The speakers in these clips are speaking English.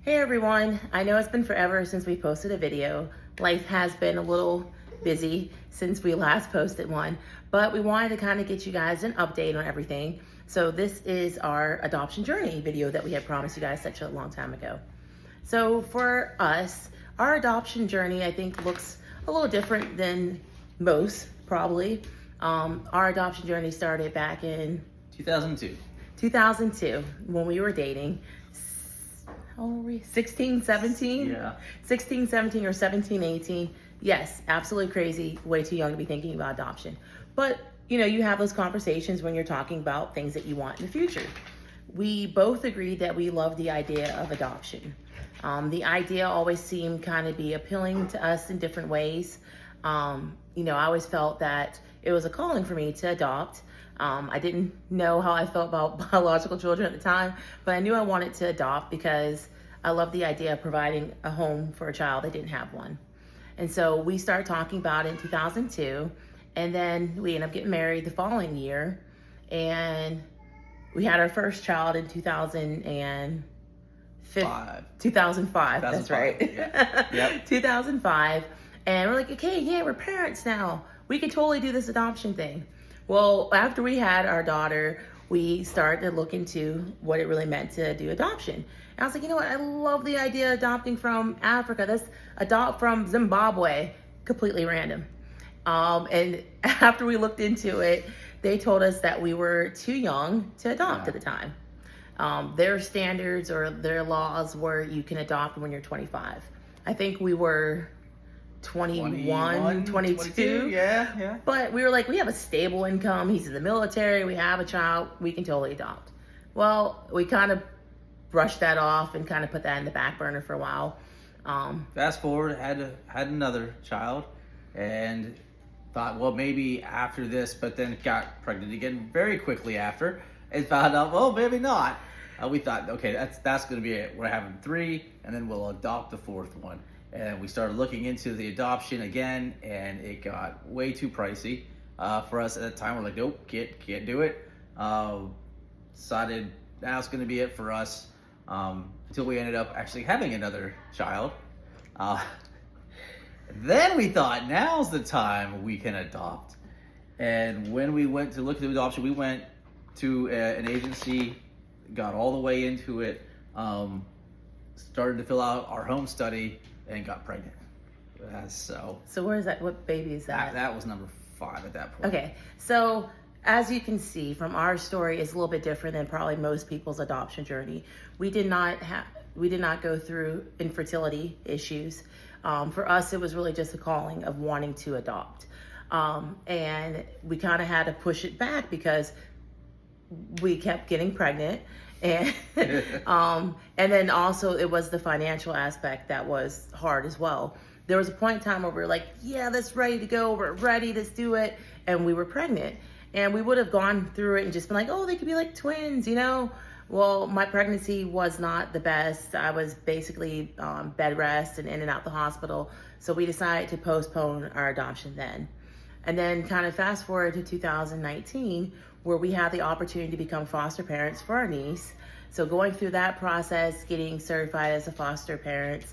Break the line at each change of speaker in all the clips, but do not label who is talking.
Hey everyone, I know it's been forever since we posted a video. Life has been a little busy since we last posted one, but we wanted to kind of get you guys an update on everything. So this is our adoption journey video that we had promised you guys such a long time ago. So for us, our adoption journey I think looks a little different than most probably. Our adoption journey started back in 2002 when we were dating. How old were we? 16, 17?
Yeah.
16, 17, or 17, 18. Yes, absolutely crazy. Way too young to be thinking about adoption. But, you know, you have those conversations when you're talking about things that you want in the future. We both agreed that we love the idea of adoption. The idea always seemed kind of be appealing to us in different ways. You know, I always felt that it was a calling for me to adopt. I didn't know how I felt about biological children at the time, but I knew I wanted to adopt because I love the idea of providing a home for a child that didn't have one. And so we started talking about it in 2002, and then we ended up getting married the following year, and we had our first child in 2005. That's right.
Yeah. Yep.
2005. And we're like, okay, yeah, we're parents now. We can totally do this adoption thing. Well, after we had our daughter, we started to look into what it really meant to do adoption. And I was like, you know what? I love the idea of adopting from Africa. Let's adopt from Zimbabwe. Completely random. And after we looked into it, they told us that we were too young to adopt at the time. Their standards or their laws were you can adopt when you're 25. I think we were 21, 22.
Yeah.
But we were like, we have a stable income. He's in the military. We have a child. We can totally adopt. Well, we kind of brushed that off and kind of put that in the back burner for a while.
Fast forward, had another child, and thought, well, maybe after this, but then got pregnant again very quickly after, and found out, well, maybe not. We thought, okay, that's going to be it. We're having 3, and then we'll adopt the 4th one. And we started looking into the adoption again, and it got way too pricey for us at the time. We're like, nope, can't do it. Decided that's going to be it for us until we ended up actually having another child. Then we thought, now's the time we can adopt. And when we went to look at the adoption, we went to an agency, got all the way into it, started to fill out our home study, and got pregnant. So
where is that? What baby is that?
That was number 5 at that point.
Okay, so as you can see from our story, it's a little bit different than probably most people's adoption journey. We did not go through infertility issues. For us, it was really just a calling of wanting to adopt. And we kind of had to push it back because we kept getting pregnant. And and then also it was the financial aspect that was hard as well. There was a point in time where we were like, yeah, that's ready to go. We're ready. Let's do it. And we were pregnant. And we would have gone through it and just been like, oh, they could be like twins, you know? Well, my pregnancy was not the best. I was basically bed rest and in and out the hospital. So we decided to postpone our adoption then. And then kind of fast forward to 2019, where we had the opportunity to become foster parents for our niece. So going through that process, getting certified as a foster parent,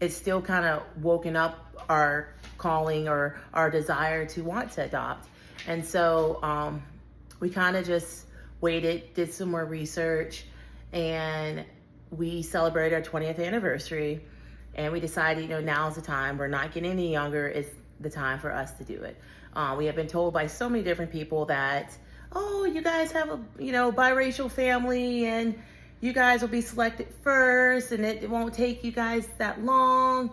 it's still kind of woken up our calling or our desire to want to adopt. And so we kind of just waited, did some more research, and we celebrated our 20th anniversary. And we decided, you know, now's the time. We're not getting any younger. It's the time for us to do it. We have been told by so many different people that, oh, you guys have a, you know, biracial family and you guys will be selected first and it won't take you guys that long.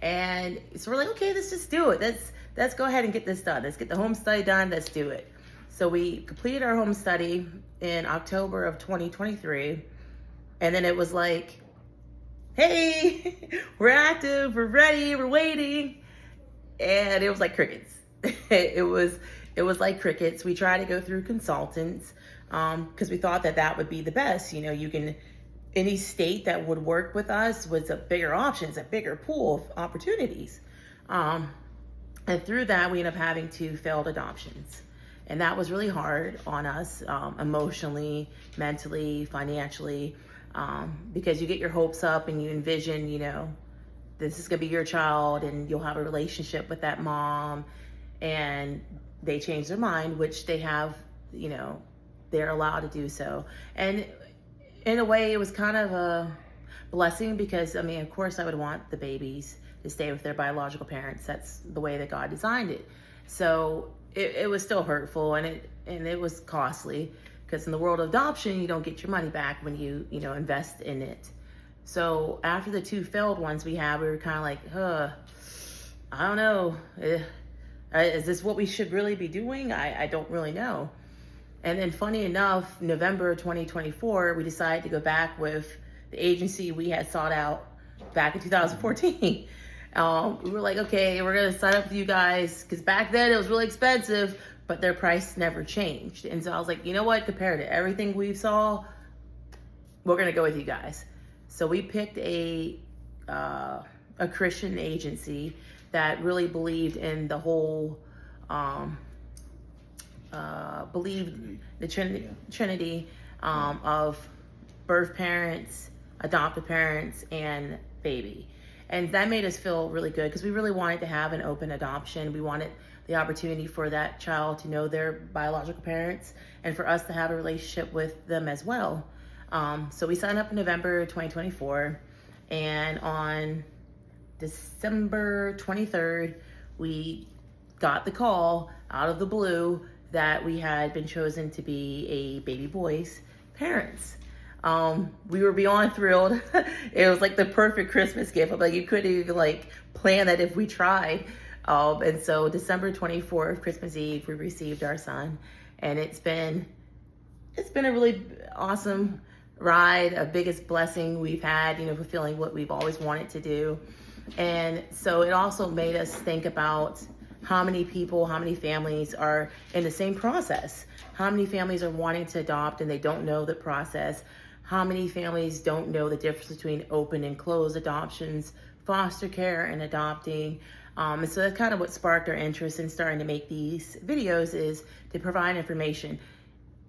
And so we're like, okay, let's just do it. Let's go ahead and get this done. Let's get the home study done. Let's do it. So we completed our home study in October of 2023. And then it was like, hey, we're active, we're ready, we're waiting. And it was like crickets. It was like crickets. We tried to go through consultants because we thought that would be the best. You know, any state that would work with us was a bigger options, a bigger pool of opportunities. And through that, we ended up having 2 failed adoptions. And that was really hard on us emotionally, mentally, financially. because you get your hopes up and you envision, you know, this is gonna be your child and you'll have a relationship with that mom, and they change their mind, which they have, you know, they're allowed to do so. And in a way, it was kind of a blessing because, I mean, of course I would want the babies to stay with their biological parents. That's the way that God designed it. So it was still hurtful, and it was costly, because in the world of adoption, you don't get your money back when you know, invest in it. So after the 2 failed ones we had, we were kind of like, I don't know. Is this what we should really be doing? I don't really know. And then funny enough, November 2024, we decided to go back with the agency we had sought out back in 2014. We were like, okay, we're going to sign up with you guys, because back then it was really expensive, but their price never changed. And so I was like, you know what, compared to everything we saw, we're going to go with you guys. So we picked a Christian agency that really believed in the whole, believed the Trinity of birth parents, adoptive parents, and baby. And that made us feel really good, because we really wanted to have an open adoption. We wanted the opportunity for that child to know their biological parents and for us to have a relationship with them as well. So we signed up in November 2024, and on December 23rd, we got the call out of the blue that we had been chosen to be a baby boy's parents. We were beyond thrilled. It was like the perfect Christmas gift. Like, you couldn't even like plan that if we tried. And so December 24th, Christmas Eve, we received our son, and it's been a really awesome ride, a biggest blessing we've had, you know, fulfilling what we've always wanted to do. And so it also made us think about how many people, how many families are in the same process. How many families are wanting to adopt and they don't know the process. How many families don't know the difference between open and closed adoptions, foster care, and adopting. And so that's kind of what sparked our interest in starting to make these videos, is to provide information.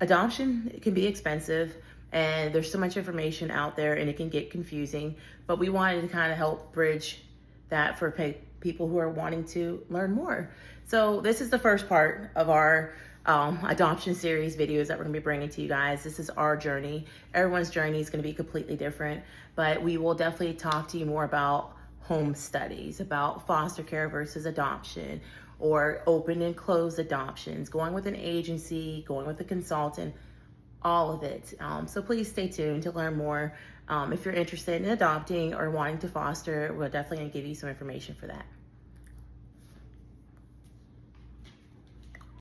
Adoption can be expensive, and there's so much information out there, and it can get confusing, but we wanted to kind of help bridge that for people who are wanting to learn more. So this is the first part of our adoption series videos that we're gonna be bringing to you guys. This is our journey. Everyone's journey is gonna be completely different, but we will definitely talk to you more about home studies, about foster care versus adoption, or open and closed adoptions, going with an agency, going with a consultant, all of it. So please stay tuned to learn more. If you're interested in adopting or wanting to foster, we're definitely gonna give you some information for that.